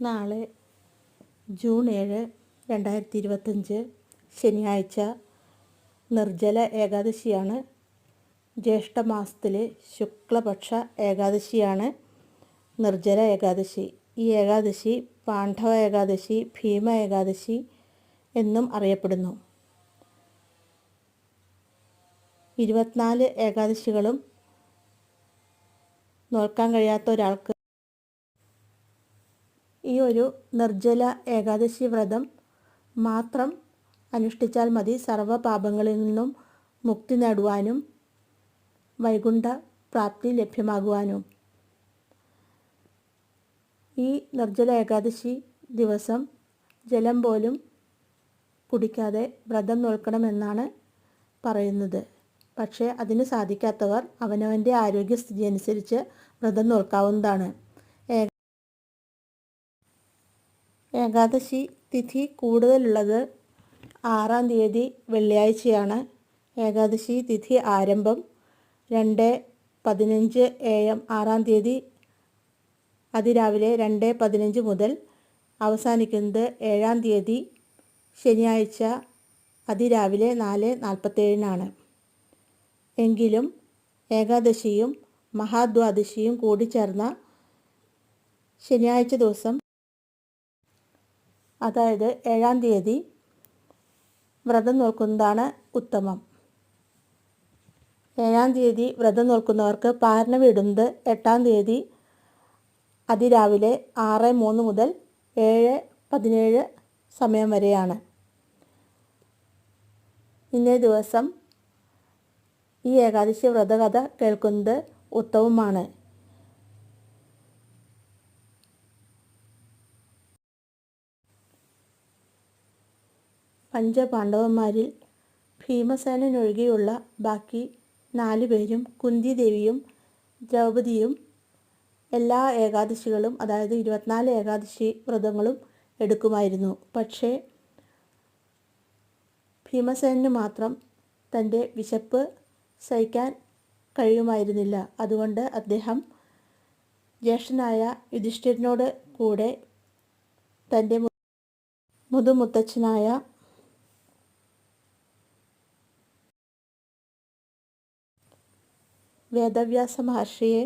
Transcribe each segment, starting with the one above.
നാളെ ജൂൺ 7, 2025 ശനിയാഴ്ച നിർജ്ജല ഏകാദശിയാണ്. ജ്യേഷ്ഠമാസത്തിലെ ശുക്ലപക്ഷ ഏകാദശിയാണ് നിർജ്ജല ഏകാദശി. ഈ ഏകാദശി പാണ്ഡവ ഏകാദശി, ഭീമ ഏകാദശി എന്നും അറിയപ്പെടുന്നു. 24 ഏകാദശികളും നോക്കാൻ കഴിയാത്ത ഒരാൾക്ക് ഈ ഒരു നിർജ്ജല ഏകാദശി വ്രതം മാത്രം അനുഷ്ഠിച്ചാൽ മതി സർവ്വ പാപങ്ങളിൽ നിന്നും മുക്തി നേടുവാനും വൈകുണ്ഠ പ്രാപ്തി ലഭ്യമാകുവാനും. ഈ നിർജ്ജല ഏകാദശി ദിവസം ജലം പോലും കുടിക്കാതെ വ്രതം നോൽക്കണമെന്നാണ് പറയുന്നത്. പക്ഷേ അതിന് സാധിക്കാത്തവർ അവനവൻ്റെ ആരോഗ്യസ്ഥിതി അനുസരിച്ച് വ്രതം നോൽക്കാവുന്നതാണ്. ഏകാദശി തിഥി കൂടുതലുള്ളത് 6-ാം തീയതി വെള്ളിയാഴ്ചയാണ്. ഏകാദശി തിഥി ആരംഭം 2:15 AM 6-ാം തീയതി അതിരാവിലെ 2:15 മുതൽ അവസാനിക്കുന്നത് 7-ാം തീയതി ശനിയാഴ്ച അതിരാവിലെ 4:47 എങ്കിലും ഏകാദശിയും മഹാദ്വാദശിയും കൂടിച്ചേർന്ന ശനിയാഴ്ച ദിവസം, അതായത് 7-ാം തീയതി വ്രതം നോക്കുന്നതാണ് ഉത്തമം. 7-ാം തീയതി വ്രതം നോക്കുന്നവർക്ക് പാരണമിടുന്നത് 8-ാം തീയതി അതിരാവിലെ 6:03 മുതൽ 7:17 സമയം വരെയാണ്. ഇന്നേ ദിവസം ഈ ഏകാദശി വ്രതകഥ കേൾക്കുന്നത് ഉത്തമമാണ്. പഞ്ചപാണ്ഡവന്മാരിൽ ഭീമസേനൊഴികെയുള്ള ബാക്കി 4 പേരും കുന്തി ദേവിയും ദ്രൗപദിയും എല്ലാ ഏകാദശികളും, അതായത് 24 ഏകാദശി വ്രതങ്ങളും എടുക്കുമായിരുന്നു. പക്ഷേ ഭീമസേനന് മാത്രം തൻ്റെ വിശപ്പ് സഹിക്കാൻ കഴിയുമായിരുന്നില്ല. അതുകൊണ്ട് അദ്ദേഹം ജ്യേഷ്ഠനായ യുധിഷ്ഠിരനോട് കൂടെ തൻ്റെ മുതുമുത്തച്ഛനായ വേദവ്യാസ മഹർഷിയെ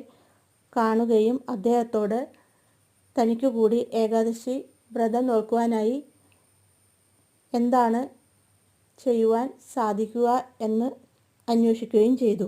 കാണുകയും അദ്ദേഹത്തോട് തനിക്കു കൂടി ഏകാദശി വ്രതം നോക്കുവാനായി എന്താണ് ചെയ്യുവാൻ സാധിക്കുക എന്ന് അന്വേഷിക്കുകയും ചെയ്തു.